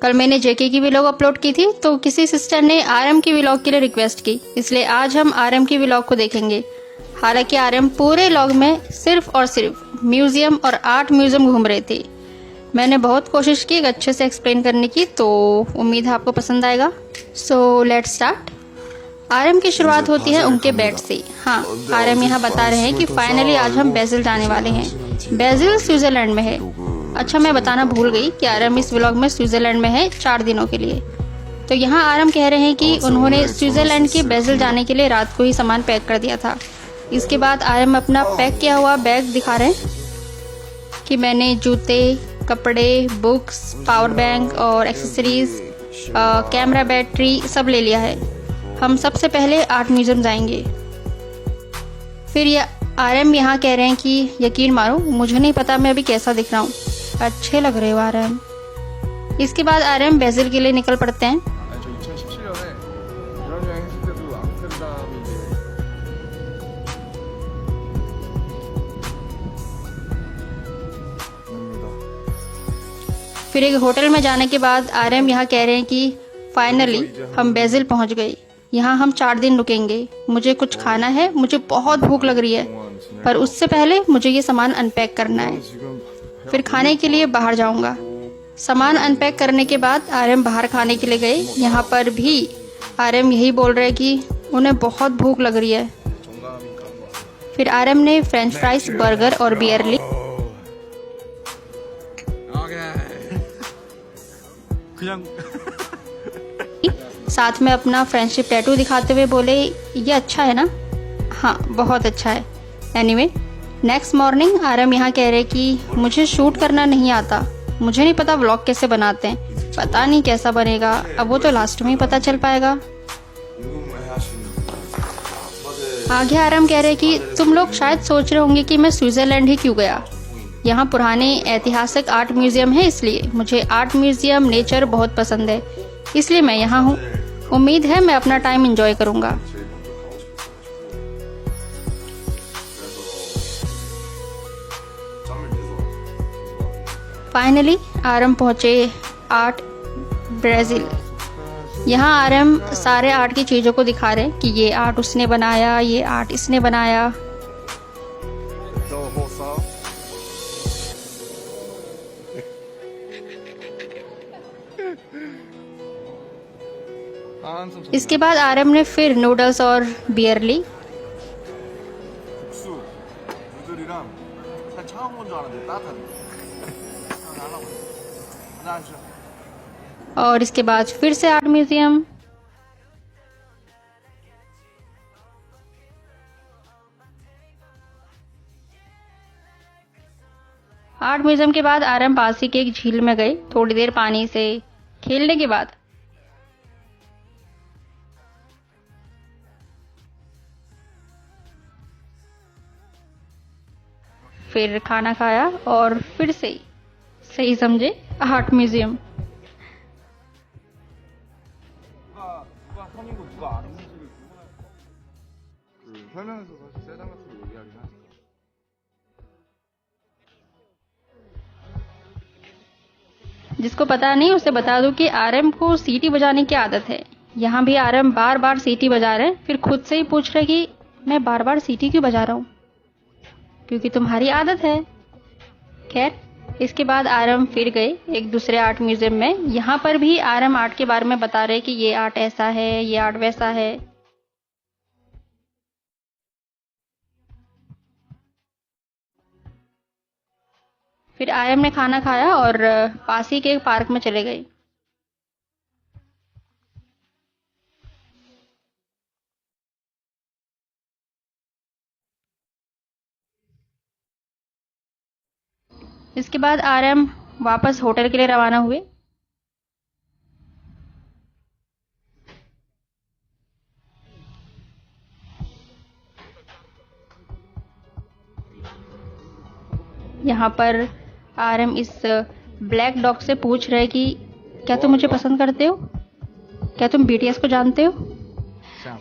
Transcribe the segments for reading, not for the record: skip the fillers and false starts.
कल मैंने जेके की व्लॉग अपलोड की थी तो किसी सिस्टर ने आरएम की व्लॉग के लिए रिक्वेस्ट की, इसलिए आज हम आरएम की व्लॉग को देखेंगे। हालांकि आरएम पूरे व्लॉग में सिर्फ और सिर्फ म्यूजियम और आर्ट म्यूजियम घूम रहे थे। मैंने बहुत कोशिश की अच्छे से एक्सप्लेन करने की, तो उम्मीद है आपको पसंद आएगा। So let's start. आरएम की शुरुआत होती है उनके बेड से। हाँ, आरएम यहाँ बता रहे हैं कि फाइनली आज हम बेजिल जाने वाले हैं। बेजिल स्विट्जरलैंड में है। अच्छा, मैं बताना भूल गई कि आरएम इस व्लॉग में स्विट्जरलैंड में है 4 दिनों के लिए। तो यहाँ आरएम कह रहे हैं कि उन्होंने स्विट्जरलैंड के बेजिल जाने के लिए रात को ही सामान पैक कर दिया था। इसके बाद आरएम अपना पैक किया हुआ बैग दिखा रहे हैं कि मैंने जूते, कपड़े, बुक्स, पावर बैंक और एक्सेसरीज, कैमरा, बैटरी सब ले लिया है। हम सबसे पहले आर्ट म्यूजियम जाएंगे। फिर ये आरएम यहाँ कह रहे हैं कि यकीन मानो, मुझे नहीं पता मैं अभी कैसा दिख रहा हूँ, अच्छे लग रहे हो आरएम। इसके बाद आरएम बेजिल के लिए निकल पड़ते हैं। फिर एक होटल में जाने के बाद आरएम यहाँ कह रहे हैं कि फाइनली हम बेजिल पहुँच गए। यहाँ हम 4 दिन रुकेंगे। मुझे कुछ खाना है, मुझे बहुत भूख लग रही है, पर उससे पहले मुझे ये सामान अनपैक करना है। फिर खाने के लिए बाहर जाऊंगा। सामान अनपैक करने के बाद आरएम बाहर खाने के लिए गए। यहाँ पर भी आरएम यही बोल रहे हैं कि उन्हें बहुत भूख लग रही है। फिर आरएम ने फ्रेंच फ्राइज, बर्गर और बियर ली। साथ में अपना फ्रेंडशिप टैटू दिखाते हुए बोले, ये अच्छा है ना? हाँ, बहुत अच्छा है। एनीवे, नेक्स्ट मॉर्निंग आरएम यहाँ कह रहे कि मुझे शूट करना नहीं आता, मुझे नहीं पता व्लॉग कैसे बनाते हैं, पता नहीं कैसा बनेगा, अब वो तो लास्ट में ही पता चल पाएगा। आगे आरएम कह रहे कि तुम लोग शायद सोच रहे होंगे कि मैं स्विट्जरलैंड ही क्यों गया। यहाँ पुराने ऐतिहासिक आर्ट म्यूजियम है, इसलिए मुझे आर्ट म्यूजियम, नेचर बहुत पसंद है, इसलिए मैं यहाँ हूँ। उम्मीद है मैं अपना टाइम एंजॉय करूँगा। फाइनली आरएम पहुँचे आर्ट ब्राजील। यहाँ आरएम सारे आर्ट की चीज़ों को दिखा रहे हैं कि ये आर्ट उसने बनाया, ये आर्ट इसने बनाया। इसके बाद आरएम ने फिर नूडल्स और बियर ली। और इसके बाद फिर से आर्ट म्यूजियम। आर्ट म्यूजियम के बाद आरएम पास ही के एक झील में गए। थोड़ी देर पानी से खेलने के बाद फिर खाना खाया और फिर से सही समझे आर्ट म्यूजियम। जिसको पता नहीं उसे बता दूं कि आरएम को सीटी बजाने की आदत है। यहाँ भी आरएम बार बार सीटी बजा रहे हैं, फिर खुद से ही पूछ रहे कि मैं बार बार सीटी क्यों बजा रहा हूँ? क्योंकि तुम्हारी आदत है। खैर, इसके बाद आरएम फिर गए एक दूसरे आर्ट म्यूजियम में। यहाँ पर भी आरएम आर्ट के बारे में बता रहे कि ये आर्ट ऐसा है, ये आर्ट वैसा है। फिर आरएम ने खाना खाया और पास ही के एक पार्क में चले गए। इसके बाद आरएम वापस होटल के लिए रवाना हुए। यहाँ पर आरएम इस ब्लैक डॉग से पूछ रहे कि क्या तुम मुझे पसंद करते हो? क्या तुम बीटीएस को जानते हो?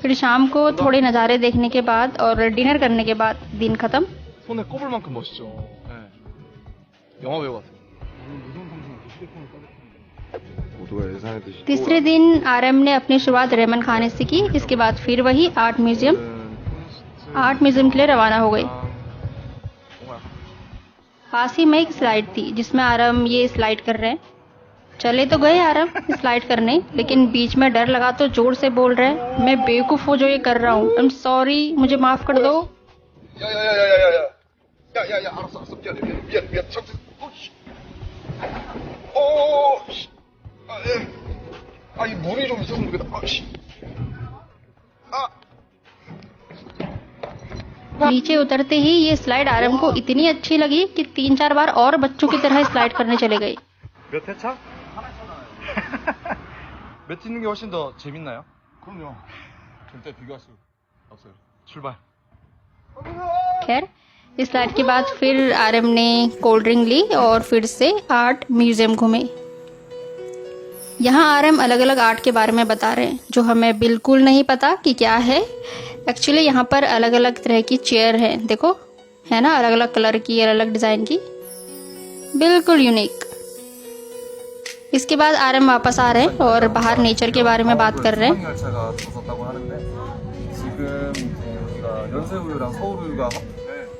फिर शाम को थोड़े नज़ारे देखने के बाद और डिनर करने के बाद दिन खत्म। 손에 꼽을 만큼 멋있죠. 네. 영화 배우 같아요. 모두가 예상했듯이 तीसरे दिन आरएम ने अपनी शुरुआत रेमन खाने से की। इसके बाद फिर वही आर्ट म्यूजियम के लिए रवाना हो गई। पास ही में एक स्लाइड थी जिसमें आरएम ये स्लाइड कर रहे हैं। चले तो गए आरएम स्लाइड करने, लेकिन बीच में डर लगा तो जोर से बोल रहे हैं, मैं बेवकूफ हूँ जो ये कर रहा हूँ, आई एम सॉरी, मुझे माफ कर दो। 야야야야야야야야야야 알았어 미안 잠깐 이 물이 좀 있었으면 좋겠다 नीचे उतरते ही ये स्लाइड आरएम को इतनी अच्छी लगी कि 3-4 बार और बच्चों की तरह स्लाइड करने चले गए। 몇 회차? 몇 뛰는 게 훨씬 더 재밌나요? 그럼요 절대 비교할 수 없어요 출발. खैर इस स्लाइड के बाद फिर आरएम ने कोल्ड ड्रिंक ली और फिर से आर्ट म्यूजियम घूमे। यहाँ आरएम अलग अलग आर्ट के बारे में बता रहे हैं जो हमें बिल्कुल नहीं पता कि क्या है। एक्चुअली यहाँ पर अलग अलग तरह की चेयर है, देखो है ना, अलग अलग कलर की, अलग अलग डिजाइन की, बिल्कुल यूनिक। इसके बाद आरएम वापस आ रहे हैं और बाहर नेचर के बारे में बात कर रहे हैं।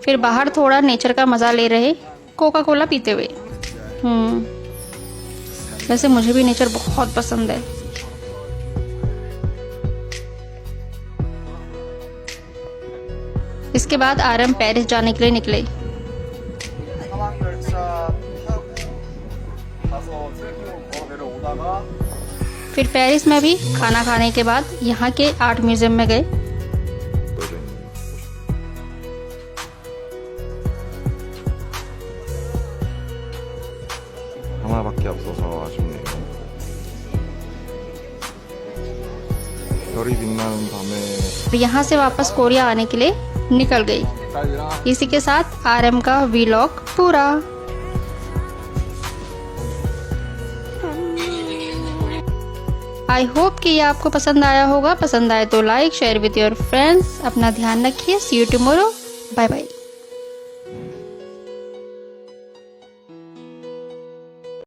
फिर बाहर थोड़ा नेचर का मजा ले रहे, कोका कोला पीते हुए। वैसे मुझे भी नेचर बहुत पसंद है। इसके बाद आरएम पेरिस जाने के लिए निकले। फिर पेरिस में भी खाना खाने के बाद यहाँ के आर्ट म्यूजियम में गए। 하나밖에 없어서 아쉽네요. 별이 빛나는 밤에 यहाँ से वापस कोरिया आने के लिए निकल गई। इसी के साथ आरएम का व्लॉग पूरा। आई होप कि ये आपको पसंद आया होगा। पसंद आए तो like share with your friends. अपना ध्यान रखिए। See you tomorrow. Bye bye.